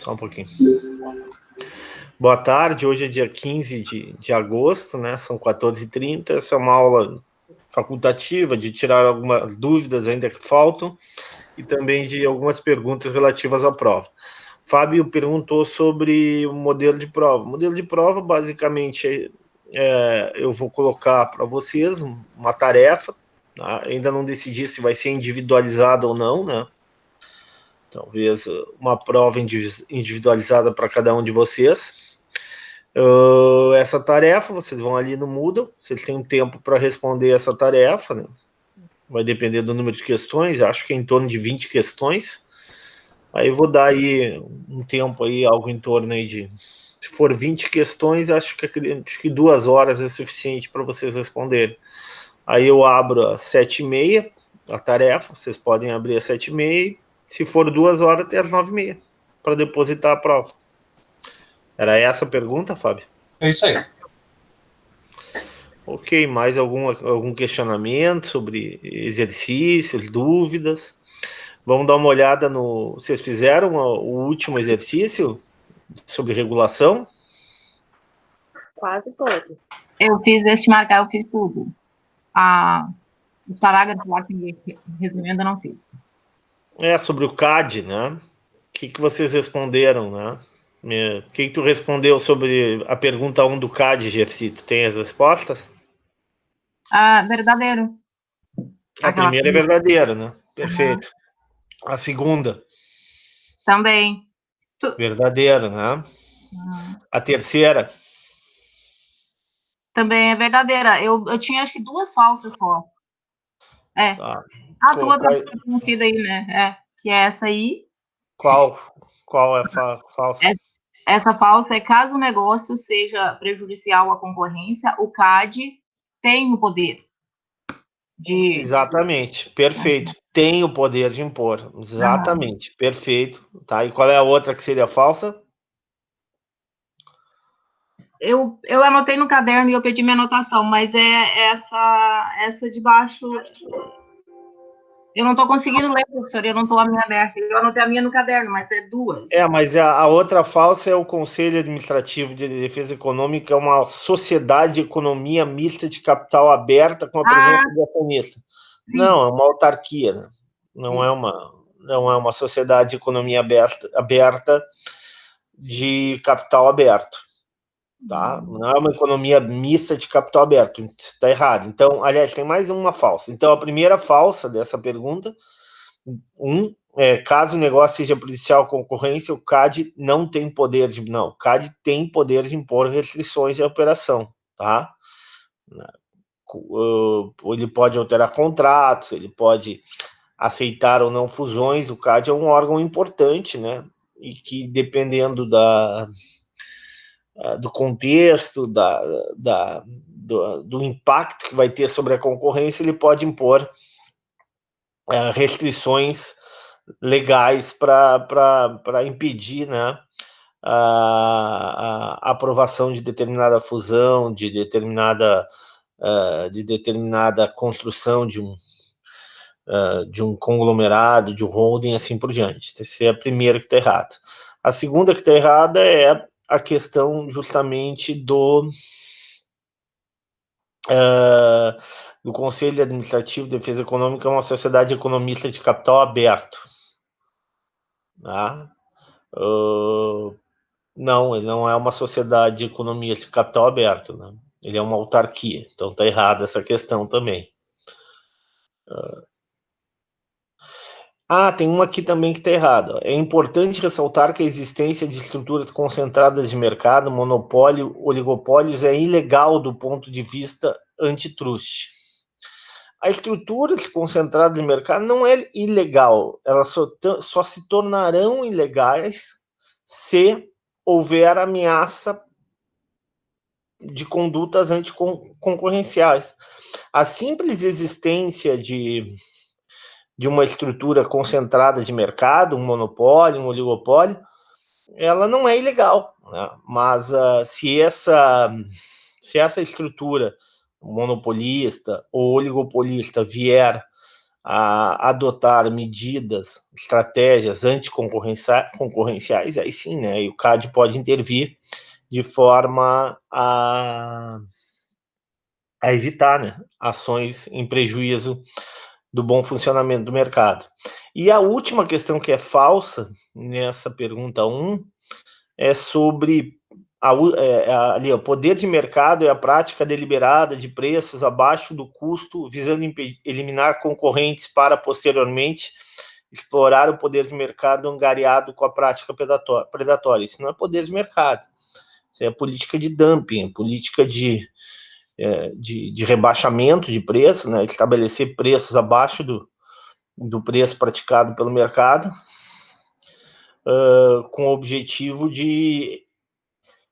Só um pouquinho. Boa tarde, hoje é dia 15 de agosto, né? São 14h30. Essa é uma aula facultativa de tirar algumas dúvidas ainda que faltam e também de algumas perguntas relativas à prova. Fábio perguntou sobre o modelo de prova. O modelo de prova, basicamente, eu vou colocar para vocês uma tarefa, tá? Ainda não decidi se vai ser individualizada ou não, né? Talvez uma prova individualizada para cada um de vocês. Essa tarefa, vocês vão ali no Moodle, vocês têm tempo para responder essa tarefa, né? Vai depender do número de questões, acho que é em torno de 20 questões. Aí eu vou dar aí um tempo aí, algo em torno aí de... Se for 20 questões, acho que 2 horas é suficiente para vocês responderem. Aí eu abro às 7h30 a tarefa, vocês podem abrir às 7h30, se for 2 horas, até às 9h30, para depositar a prova. Era essa a pergunta, Fábio? É isso aí. Ok, mais algum questionamento sobre exercícios, dúvidas? Vamos dar uma olhada no... Vocês fizeram o último exercício sobre regulação? Quase todo. Eu fiz marcar, eu fiz tudo. Os parágrafos lá que resumindo, ainda não fiz. Sobre o CAD, né? O que vocês responderam, né? O que tu respondeu sobre a pergunta 1 do CAD, Gercito? Tem as respostas? Verdadeiro. A primeira é verdadeira, né? Perfeito. Uhum. A segunda? Também. Verdadeira, né? Uhum. A terceira? Também é verdadeira. Eu tinha acho que 2 falsas só. A tua tá confundida aí, né? Que é essa aí. Qual é a falsa? Essa falsa é caso o negócio seja prejudicial à concorrência, o CAD tem o poder de... Exatamente, perfeito. Tem o poder de impor. Exatamente, perfeito. Tá, e qual é a outra que seria falsa? Eu anotei no caderno e eu pedi minha anotação, mas é essa de baixo. Eu não estou conseguindo ler, professor, eu não estou a minha aberta. Eu anotei a minha no caderno, mas é 2. Mas a outra falsa é o Conselho Administrativo de Defesa Econômica, é uma sociedade de economia mista de capital aberta com a presença de acionista. Sim. Não, é uma autarquia, né? Não é uma sociedade de economia aberta de capital aberto. Tá? Não é uma economia mista de capital aberto, está errado. Então, aliás, tem mais uma falsa. Então, a primeira falsa dessa pergunta, caso o negócio seja prejudicial à concorrência, o CAD não tem poder de... Não, o CAD tem poder de impor restrições de operação, tá? Ele pode alterar contratos, ele pode aceitar ou não fusões. O CAD é um órgão importante, né? E que, dependendo do contexto, do impacto que vai ter sobre a concorrência, ele pode impor restrições legais para impedir, né, a aprovação de determinada fusão, de determinada construção de um conglomerado, de um holding, assim por diante. Essa é a primeira que está errada. A segunda que está errada é a questão justamente do Conselho Administrativo de Defesa Econômica, é uma sociedade economista de capital aberto. Tá? Não, ele não é uma sociedade de economia de capital aberto, né? Ele é uma autarquia, então está errada essa questão também. Tem uma aqui também que está errada. É importante ressaltar que a existência de estruturas concentradas de mercado, monopólio, oligopólios é ilegal do ponto de vista antitruste. A estrutura concentrada de mercado não é ilegal, elas só se tornarão ilegais se houver ameaça de condutas anticoncorrenciais. A simples existência de uma estrutura concentrada de mercado, um monopólio, um oligopólio, ela não é ilegal, né? Mas se essa estrutura monopolista ou oligopolista vier a adotar medidas, estratégias anticoncorrenciais, aí sim, né? E o CAD pode intervir de forma a evitar, né, ações em prejuízo do bom funcionamento do mercado. E a última questão que é falsa nessa pergunta 1 é sobre ali, o poder de mercado é a prática deliberada de preços abaixo do custo, visando eliminar concorrentes para, posteriormente, explorar o poder de mercado angariado com a prática predatória. Isso não é poder de mercado. Isso é política de dumping, política de rebaixamento de preço, né? Estabelecer preços abaixo do preço praticado pelo mercado, com o objetivo de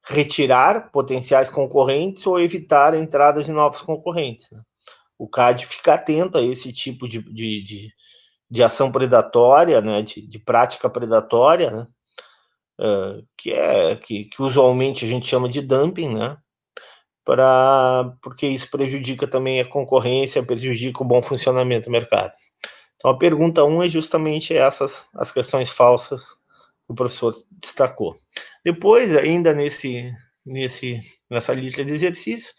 retirar potenciais concorrentes ou evitar a entrada de novos concorrentes, né? O CAD fica atento a esse tipo de ação predatória, né, de prática predatória, né, que usualmente a gente chama de dumping, né, porque isso prejudica também a concorrência, prejudica o bom funcionamento do mercado. Então, a pergunta 1 é justamente essas, as questões falsas que o professor destacou. Depois, ainda nessa lista de exercícios,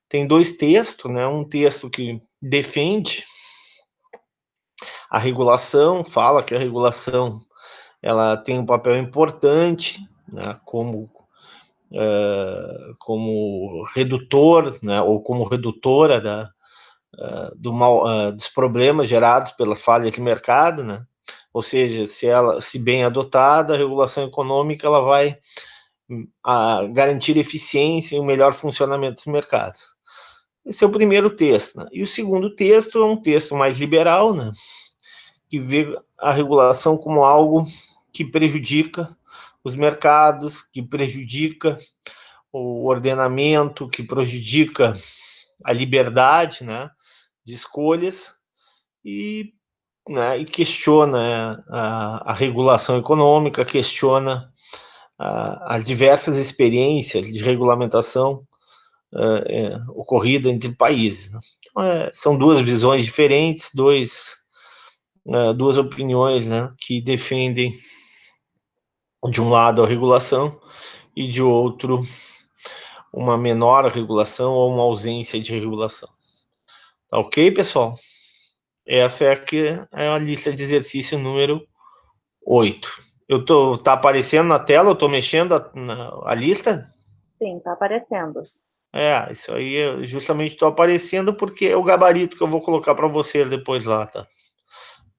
tem 2 textos, né? Um texto que defende a regulação, fala que a regulação ela tem um papel importante, né, como redutor, né, ou como redutora dos problemas gerados pela falha de mercado, né? Ou seja, se bem adotada, a regulação econômica ela vai garantir eficiência e um melhor funcionamento dos mercados. Esse é o primeiro texto, né? E o segundo texto é um texto mais liberal, né, que vê a regulação como algo que prejudica os mercados, que prejudica o ordenamento, que prejudica a liberdade, né, de escolhas e questiona a regulação econômica, questiona as diversas experiências de regulamentação ocorrida entre países, né? Então, são 2 visões diferentes, duas opiniões, né, que defendem de um lado a regulação e de outro uma menor regulação ou uma ausência de regulação. Tá ok, pessoal? Essa é a lista de exercício número 8. Tá aparecendo na tela? Eu tô mexendo a lista? Sim, tá aparecendo. Isso aí eu justamente tô aparecendo porque é o gabarito que eu vou colocar para você depois lá, tá?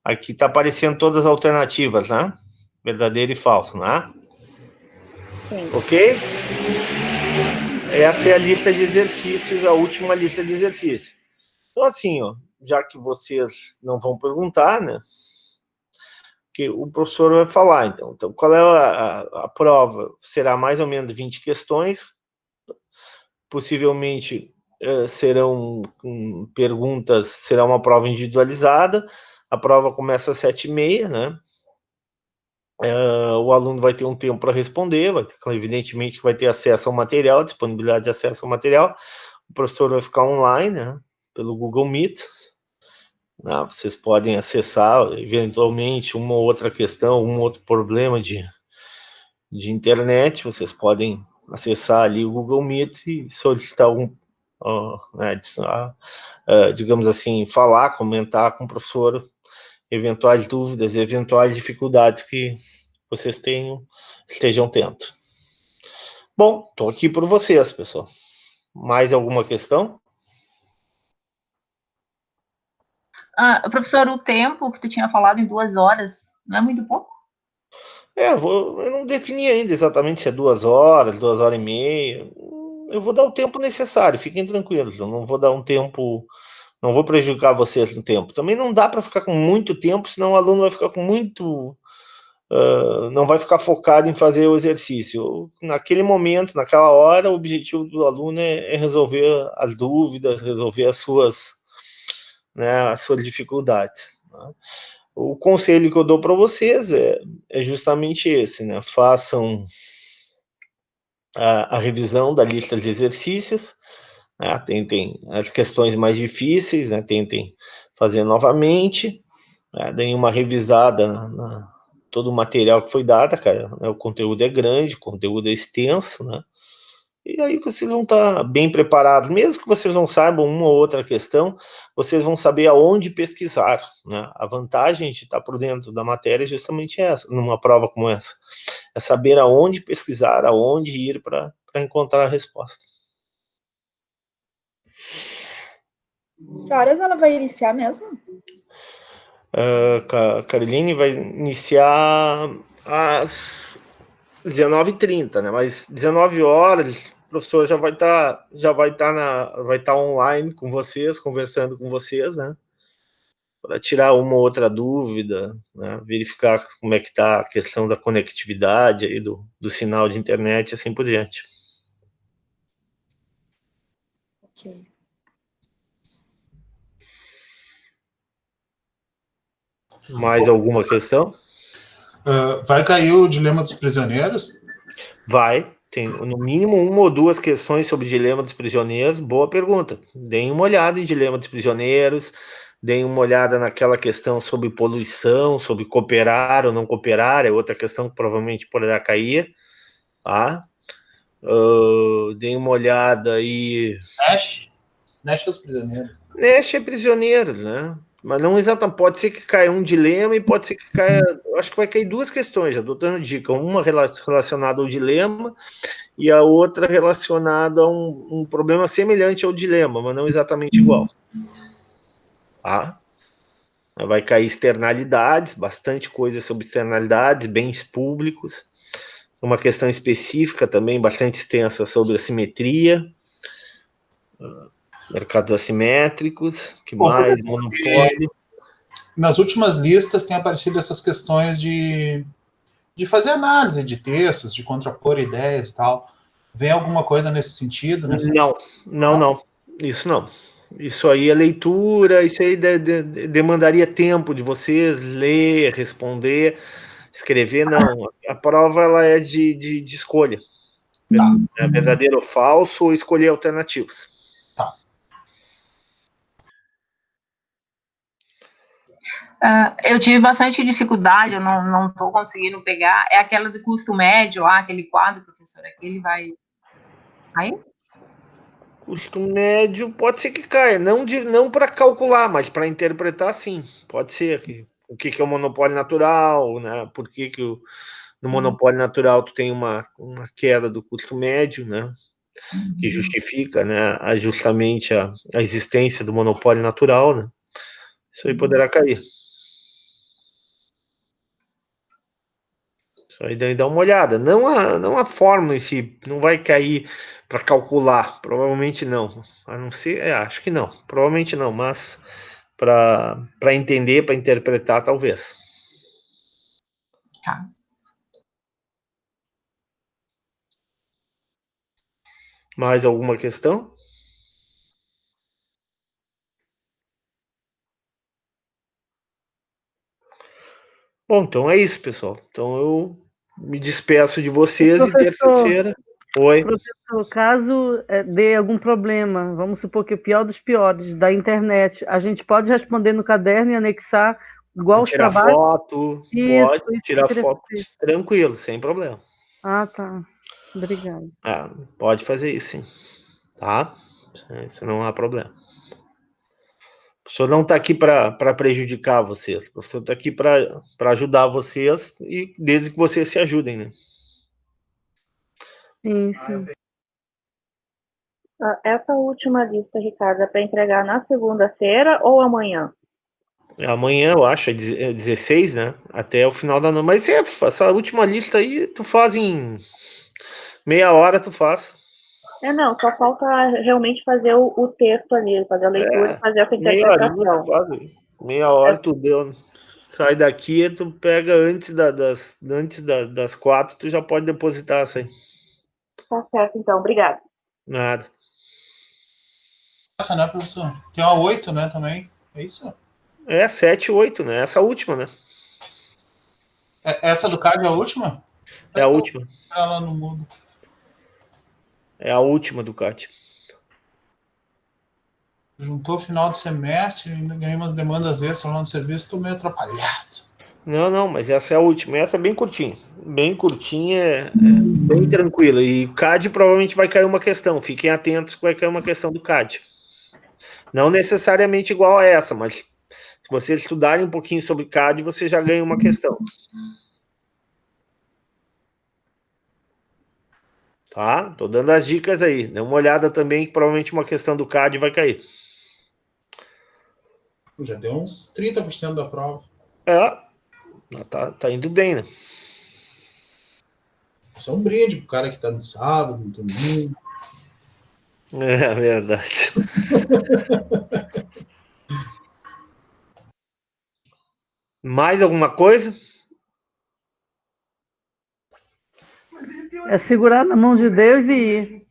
Aqui tá aparecendo todas as alternativas, né? Verdadeiro e falso, né? Sim. Ok? Essa é a lista de exercícios, a última lista de exercícios. Então, assim, ó, já que vocês não vão perguntar, né? Que o professor vai falar, então. Então, qual é a prova? Será mais ou menos 20 questões, possivelmente serão perguntas, será uma prova individualizada, a prova começa às 7h30, né? O aluno vai ter um tempo para responder, evidentemente vai ter acesso ao material, disponibilidade de acesso ao material, o professor vai ficar online, né, pelo Google Meet, né, vocês podem acessar, eventualmente, uma ou outra questão, um outro problema de internet, vocês podem acessar ali o Google Meet e solicitar digamos assim, comentar com o professor eventuais dúvidas, eventuais dificuldades que vocês estejam tendo. Bom, estou aqui por vocês, pessoal. Mais alguma questão? Professor, o tempo que tu tinha falado em 2 horas, não é muito pouco? Eu não defini ainda exatamente se é 2 horas, 2h30. Eu vou dar o tempo necessário, fiquem tranquilos. Eu não vou dar um tempo, não vou prejudicar vocês no tempo. Também não dá para ficar com muito tempo, senão o aluno vai ficar com muito... não vai ficar focado em fazer o exercício. Naquele momento, naquela hora, o objetivo do aluno é resolver as dúvidas, resolver as suas dificuldades, né? O conselho que eu dou para vocês é justamente esse, né? Façam a revisão da lista de exercícios, né? Tentem as questões mais difíceis, né? Tentem fazer novamente, Deem uma revisada todo o material que foi dado, cara, né? O conteúdo é grande, o conteúdo é extenso, né? E aí vocês vão estar bem preparados, mesmo que vocês não saibam uma ou outra questão, vocês vão saber aonde pesquisar, né? A vantagem de estar por dentro da matéria é justamente essa, numa prova como essa, é saber aonde pesquisar, aonde ir para encontrar a resposta. Que horas ela vai iniciar mesmo? Caroline vai iniciar às 19h30, né? Mas 19 horas, o professor já vai estar online com vocês, conversando com vocês, né? Para tirar uma ou outra dúvida, né? Verificar como é que está a questão da conectividade aí do sinal de internet, assim por diante. Ok. Mais alguma questão? Vai cair o Dilema dos Prisioneiros? Vai. Tem no mínimo uma ou duas questões sobre o Dilema dos Prisioneiros. Boa pergunta. Deem uma olhada em Dilema dos Prisioneiros, deem uma olhada naquela questão sobre poluição, sobre cooperar ou não cooperar, é outra questão que provavelmente poderá cair. Tá? Deem uma olhada aí. Nash dos Prisioneiros. Nash é prisioneiro, né? Mas não exatamente. Pode ser que caia um dilema e pode ser que caia. Eu acho que vai cair duas questões, já estou dando dica. Uma relacionada ao dilema e a outra relacionada a um problema semelhante ao dilema, mas não exatamente igual. Tá? Vai cair externalidades, bastante coisa sobre externalidades, bens públicos. Uma questão específica também, bastante extensa, sobre assimetria. Mercados assimétricos, que mais? Monopólio. Nas últimas listas tem aparecido essas questões de fazer análise de textos, de contrapor ideias e tal. Vem alguma coisa nesse sentido? Não. Isso não. Isso aí é leitura, isso aí demandaria tempo de vocês ler, responder, escrever, não. A prova ela é de escolha. Tá. É verdadeiro ou falso, ou escolher alternativas. Eu tive bastante dificuldade, eu não estou conseguindo pegar. É aquela do custo médio, aquele quadro, professor, aquele vai. Aí? Custo médio pode ser que caia, não para calcular, mas para interpretar, sim. Pode ser que o que é o monopólio natural, né? Por que no monopólio natural tu tem uma queda do custo médio, né? Que justifica, né, justamente a existência do monopólio natural, né? Isso aí poderá cair. Isso aí dá uma olhada. Não a fórmula em si, não vai cair para calcular, provavelmente não. A não ser, acho que não, provavelmente não, mas para entender, para interpretar, talvez. Tá. Mais alguma questão? Bom, então é isso, pessoal. Então eu me despeço de vocês e terça-feira. Oi. Professor, caso dê algum problema, vamos supor que o pior dos piores, da internet, a gente pode responder no caderno e anexar igual os Tirar trabalhos? foto, Isso, pode tirar foto, saber. tranquilo, sem problema. Ah, tá. Obrigada. Pode fazer isso, sim. Tá? Isso não há problema. O professor não está aqui para prejudicar vocês. O professor está aqui para ajudar vocês e desde que vocês se ajudem, né? Sim. Essa última lista, Ricardo, é para entregar na segunda-feira ou amanhã? Amanhã, eu acho, é 16, né? Até o final da noite. Mas essa última lista aí, tu faz em meia hora, tu faz. Não, só falta realmente fazer o texto ali, fazer a leitura e fazer essa interpretação. Meia hora tu deu. Sai daqui, tu pega antes das 4, tu já pode depositar essa aí. Tá certo, então. Obrigada. Nada. Essa, né, professor? Tem uma 8, né, também. É isso? 7, 8, né? Essa última, né? Essa do CAD é a última? É a última. Ela não muda. É a última do CAT. Juntou o final de semestre, ainda ganhei umas demandas extras lá no serviço, estou meio atrapalhado. Não, mas essa é a última. Essa é bem curtinha. Bem curtinha, bem tranquila. E o CAD provavelmente vai cair uma questão. Fiquem atentos que vai cair uma questão do CAD. Não necessariamente igual a essa, mas se vocês estudarem um pouquinho sobre CAD, você já ganha uma questão. Tá? Tô dando as dicas aí. Dê uma olhada também, que provavelmente uma questão do CAD vai cair. Já deu uns 30% da prova. Tá indo bem, né? Isso é um brinde pro cara que tá no sábado, no domingo. É verdade. Mais alguma coisa? É segurar na mão de Deus e ir.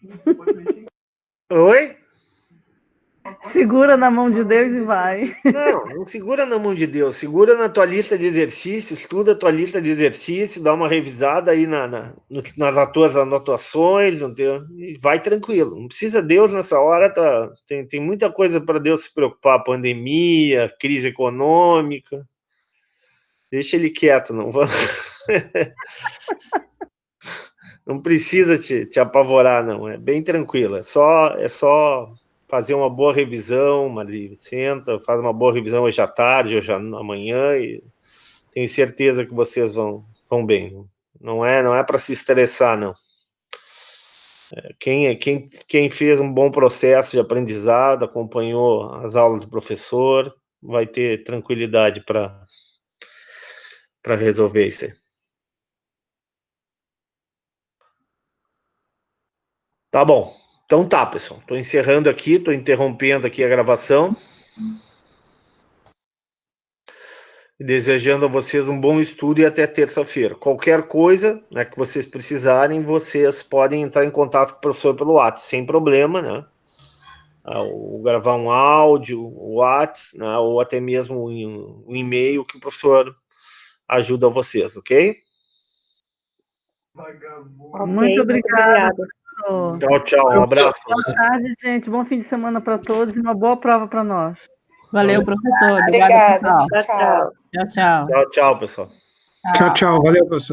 Oi? Segura na mão de Deus e vai. Não segura na mão de Deus. Segura na tua lista de exercícios, estuda a tua lista de exercícios, dá uma revisada aí nas tuas anotações, e vai tranquilo. Não precisa Deus nessa hora, tem muita coisa para Deus se preocupar, pandemia, crise econômica. Deixa ele quieto, não vamos. Não precisa te apavorar, não. É bem tranquilo. É só fazer uma boa revisão, Mari. Senta, faz uma boa revisão hoje à tarde, hoje amanhã, e tenho certeza que vocês vão bem. Não é para se estressar, não. Quem fez um bom processo de aprendizado, acompanhou as aulas do professor, vai ter tranquilidade para resolver isso aí. Tá bom. Então tá, pessoal. Estou encerrando aqui, estou interrompendo aqui a gravação. Desejando a vocês um bom estudo e até terça-feira. Qualquer coisa, né, que vocês precisarem, vocês podem entrar em contato com o professor pelo WhatsApp, sem problema, né? Ou gravar um áudio, o WhatsApp, né, ou até mesmo um e-mail que o professor ajuda vocês, ok? Muito obrigada. Tchau. Um abraço. Boa tarde, gente. Bom fim de semana para todos e uma boa prova para nós. Valeu, professor. Obrigada. Pessoal. Tchau. Tchau, Tchau, pessoal. Tchau. Valeu, professor.